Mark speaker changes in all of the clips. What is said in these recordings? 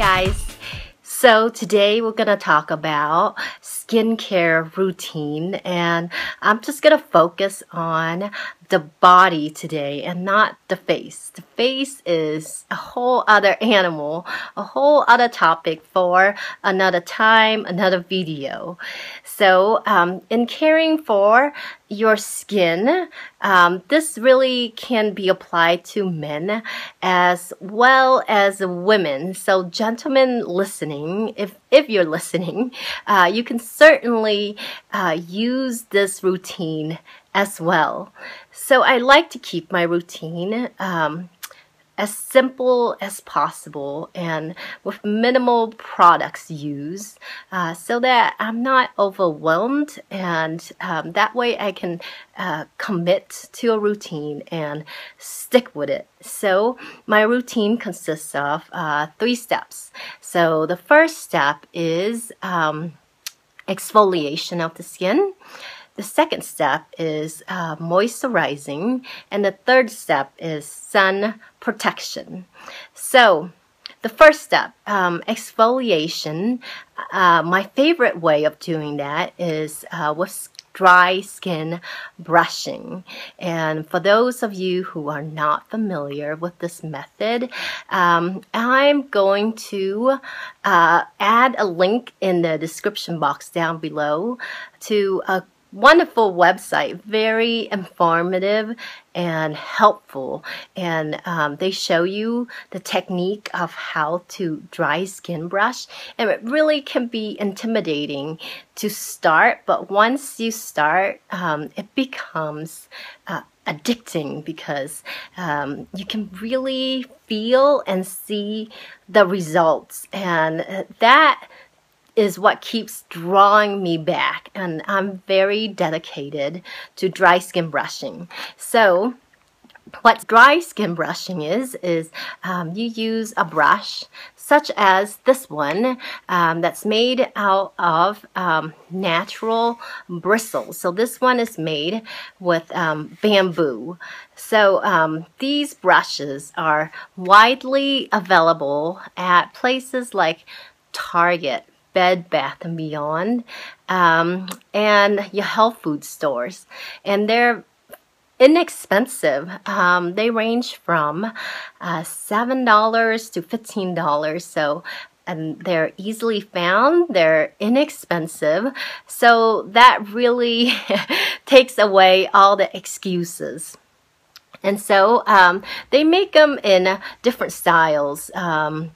Speaker 1: guys. So today we're gonna talk about skincare routine, and I'm just gonna focus on the body today and not the face. The face is a whole other animal, a whole other topic for another time, another video. So in caring for your skin, this really can be applied to men as well as women. So gentlemen listening, if you're listening, you can certainly use this routine as well. So I like to keep my routine as simple as possible and with minimal products used so that I'm not overwhelmed, and that way I can commit to a routine and stick with it. So my routine consists of 3 steps. So the first step is exfoliation of the skin. The second step is moisturizing, and the third step is sun protection. So the first step, exfoliation, my favorite way of doing that is with dry skin brushing. And for those of you who are not familiar with this method, I'm going to add a link in the description box down below to a wonderful website, very informative and helpful, and they show you the technique of how to dry skin brush, and it really can be intimidating to start, but once you start, it becomes addicting because you can really feel and see the results, and that is what keeps drawing me back, and I'm very dedicated to dry skin brushing. So what dry skin brushing is you use a brush such as this one that's made out of natural bristles. So this one is made with bamboo. So these brushes are widely available at places like Target, Bed Bath & Beyond, and your health food stores. And they're inexpensive. They range from $7 to $15. So, and they're easily found. They're inexpensive. So that really takes away all the excuses. And so they make them in different styles. I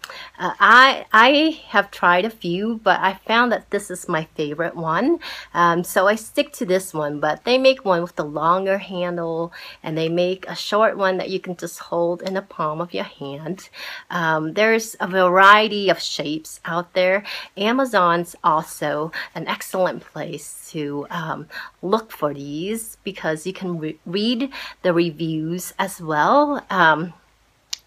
Speaker 1: have tried a few, but I found that this is my favorite one. So I stick to this one, but they make one with the longer handle, and they make a short one that you can just hold in the palm of your hand. There's a variety of shapes out there. Amazon's also an excellent place to look for these because you can read the reviews as well.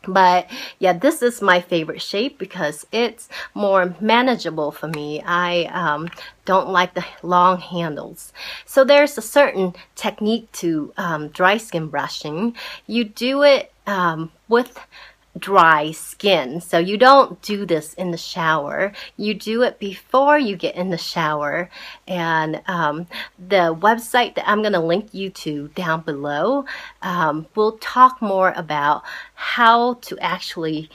Speaker 1: But yeah, this is my favorite shape because it's more manageable for me. I don't like the long handles. So there's a certain technique to dry skin brushing. You do it with dry skin. So you don't do this in the shower. You do it before you get in the shower. And the website that I'm going to link you to down below will talk more about how to actually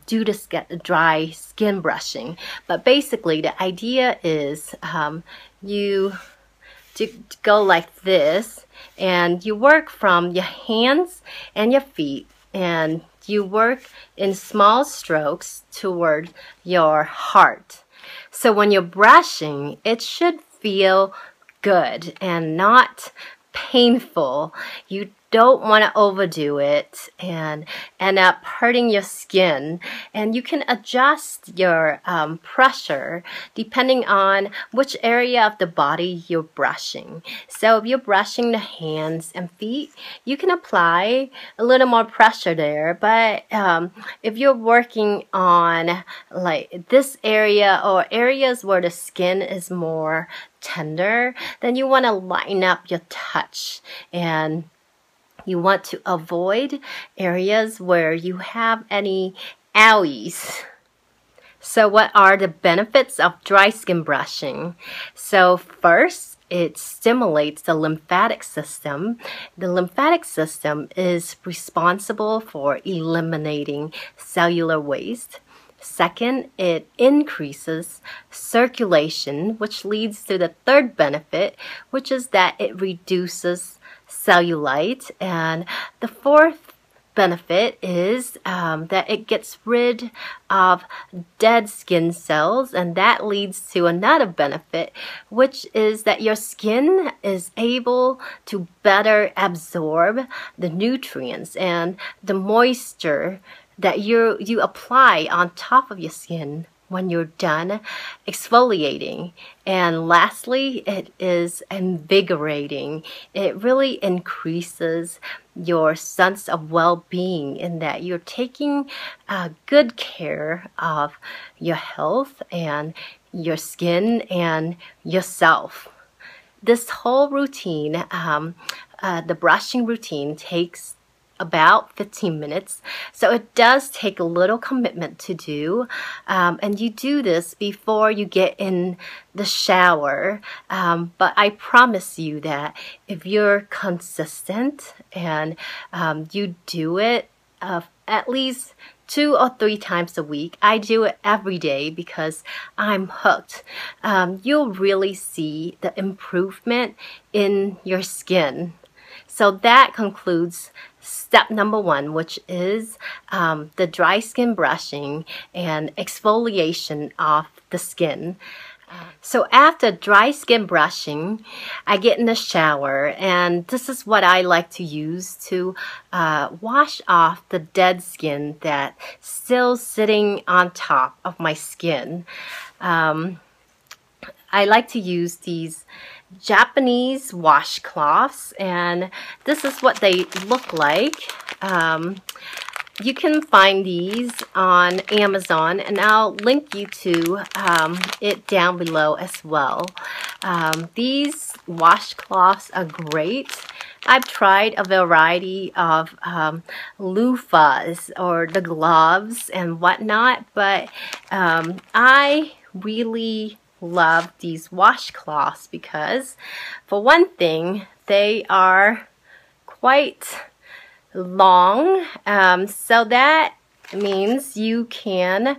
Speaker 1: do this dry skin brushing. But basically the idea is you go like this, and you work from your hands and your feet, and you work in small strokes toward your heart. So when you're brushing, it should feel good and not painful. You don't want to overdo it and end up hurting your skin. And you can adjust your pressure depending on which area of the body you're brushing. So if you're brushing the hands and feet, you can apply a little more pressure there. But if you're working on like this area or areas where the skin is more tender, then you want to line up your touch, and you want to avoid areas where you have any owies. So what are the benefits of dry skin brushing? So first, it stimulates the lymphatic system. The lymphatic system is responsible for eliminating cellular waste. Second, it increases circulation, which leads to the third benefit, which is that it reduces cellulite. And the fourth benefit is that it gets rid of dead skin cells, and that leads to another benefit, which is that your skin is able to better absorb the nutrients and the moisture that you apply on top of your skin when you're done exfoliating. And lastly, it is invigorating. It really increases your sense of well-being in that you're taking good care of your health and your skin and yourself. This whole routine, the brushing routine, takes about 15 minutes. So it does take a little commitment to do. And you do this before you get in the shower. But I promise you that if you're consistent and you do it at least 2 or 3 times a week, I do it every day because I'm hooked. You'll really see the improvement in your skin. So that concludes step number 1, which is the dry skin brushing and exfoliation of the skin. So after dry skin brushing, I get in the shower, and this is what I like to use to wash off the dead skin that's still sitting on top of my skin. I like to use these Japanese washcloths, and this is what they look like. You can find these on Amazon, and I'll link you to it down below as well. These washcloths are great. I've tried a variety of loofahs or the gloves and whatnot, but I really love these washcloths because, for one thing, they are quite long, so that means you can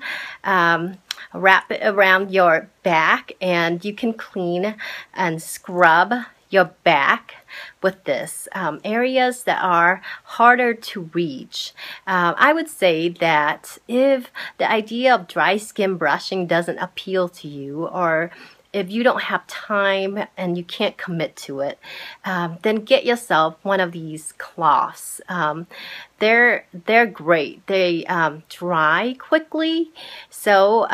Speaker 1: wrap it around your back, and you can clean and scrub your back with this. Areas that are harder to reach. I would say that if the idea of dry skin brushing doesn't appeal to you, or if you don't have time and you can't commit to it, then get yourself one of these cloths. They're great. They dry quickly, so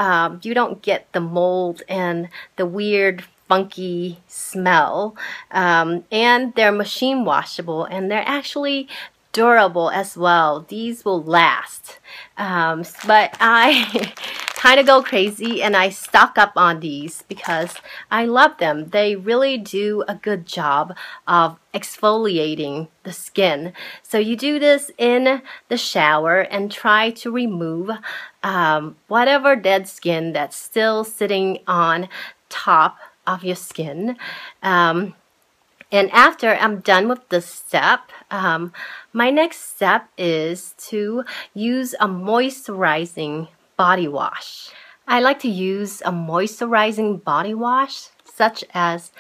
Speaker 1: you don't get the mold and the weird funky smell, and they're machine washable, and they're actually durable as well. These will last, but I kind of go crazy and I stock up on these because I love them. They really do a good job of exfoliating the skin. So you do this in the shower and try to remove whatever dead skin that's still sitting on top of your skin. And after I'm done with this step, my next step is to use a moisturizing body wash. I like to use a moisturizing body wash such as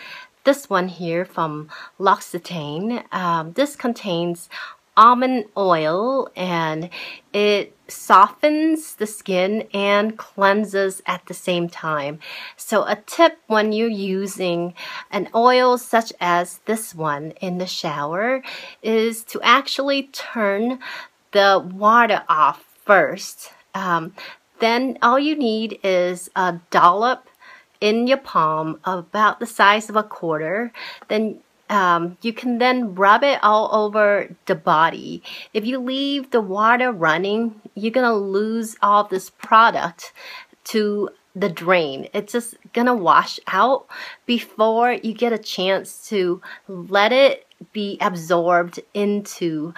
Speaker 1: this one here from L'Occitane. This contains almond oil, and it softens the skin and cleanses at the same time. So a tip when you're using an oil such as this one in the shower is to actually turn the water off first. Then all you need is a dollop in your palm about the size of a quarter. Then you can then rub it all over the body. If you leave the water running, you're gonna lose all this product to the drain. It's just gonna wash out before you get a chance to let it be absorbed into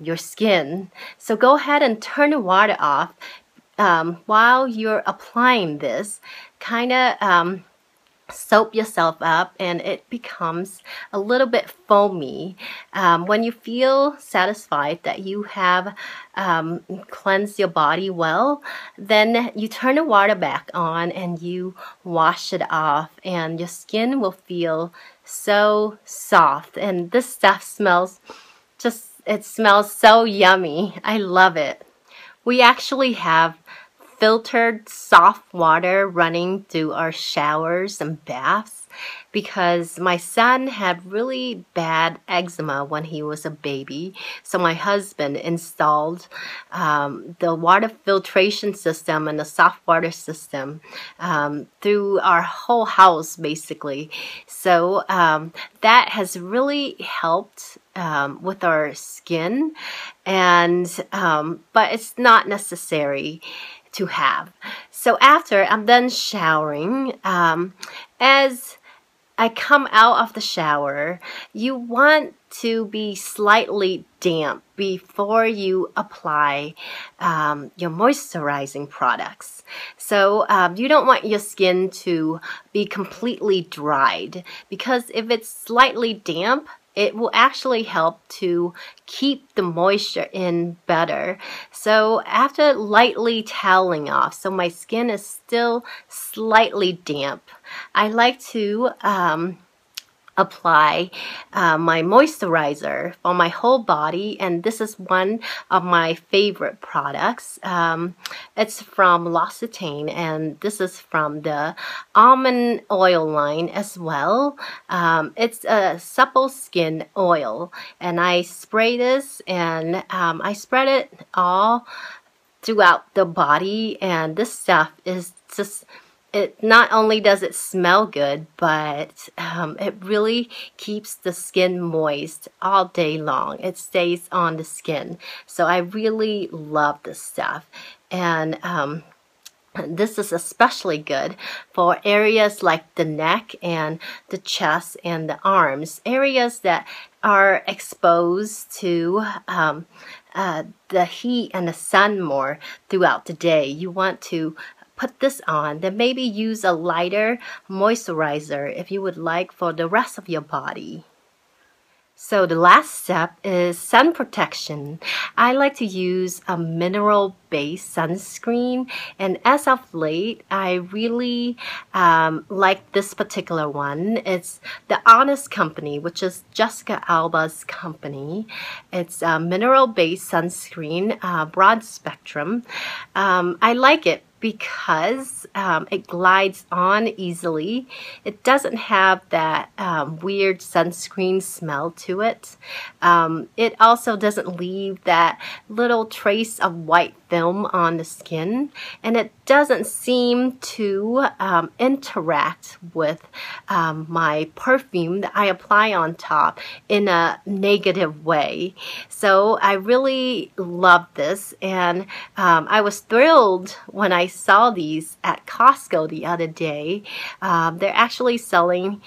Speaker 1: your skin. So go ahead and turn the water off. while you're applying this, kind of soap yourself up, and it becomes a little bit foamy. When you feel satisfied that you have cleansed your body well, then you turn the water back on and you wash it off, and your skin will feel so soft. And this stuff smells it smells so yummy. I love it. We actually have filtered soft water running through our showers and baths because my son had really bad eczema when he was a baby. So my husband installed the water filtration system and the soft water system through our whole house basically. So that has really helped with our skin, and but it's not necessary to have. So after I'm done showering, as I come out of the shower, you want to be slightly damp before you apply your moisturizing products. So you don't want your skin to be completely dried, because if it's slightly damp, it will actually help to keep the moisture in better. So after lightly toweling off, so my skin is still slightly damp, I like to apply my moisturizer on my whole body, and this is one of my favorite products. It's from L'Occitane, and this is from the Almond oil line as well. It's a supple skin oil, and I spray this, and I spread it all throughout the body, and this stuff is just, it not only does it smell good, but it really keeps the skin moist all day long. It stays on the skin. So I really love this stuff. And this is especially good for areas like the neck and the chest and the arms, areas that are exposed to the heat and the sun more throughout the day. You want to put this on, then maybe use a lighter moisturizer if you would like for the rest of your body. So the last step is sun protection. I like to use a mineral-based sunscreen, and as of late, I really like this particular one. It's the Honest Company, which is Jessica Alba's company. It's a mineral-based sunscreen, broad spectrum. I like it because it glides on easily. It doesn't have that weird sunscreen smell to it. It also doesn't leave that little trace of white film on the skin, and it doesn't seem to interact with my perfume that I apply on top in a negative way. So I really love this, and I was thrilled when I saw these at Costco the other day. They're actually selling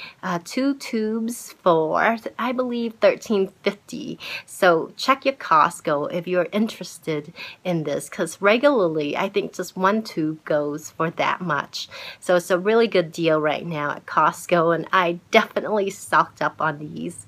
Speaker 1: 2 tubes for, I believe, $13.50. So check your Costco if you're interested in this, because regularly I think just 1 tube goes for that much. So it's a really good deal right now at Costco, and I definitely stocked up on these.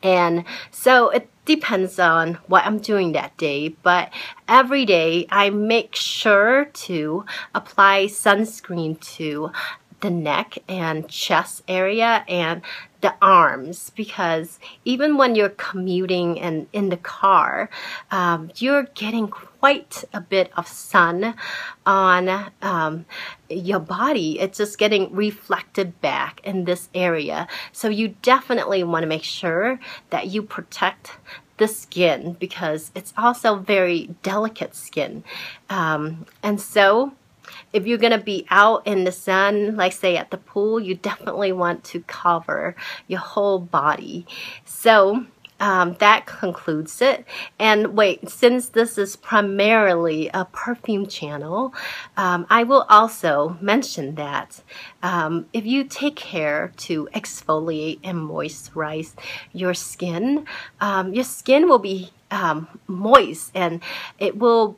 Speaker 1: And so it depends on what I'm doing that day, but every day I make sure to apply sunscreen to the neck and chest area and the arms, because even when you're commuting and in the car, you're getting quite a bit of sun on your body. It's just getting reflected back in this area. So you definitely want to make sure that you protect the skin, because it's also very delicate skin. And so if you're going to be out in the sun, like say at the pool, you definitely want to cover your whole body. So that concludes it. And wait, since this is primarily a perfume channel, I will also mention that if you take care to exfoliate and moisturize your skin will be moist, and it will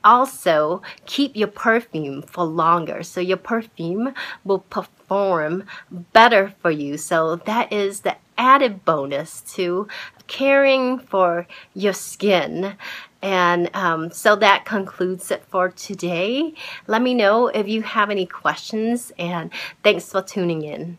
Speaker 1: also keep your perfume for longer. So your perfume will perform better for you. So that is the added bonus to caring for your skin. And so that concludes it for today. Let me know if you have any questions, and thanks for tuning in.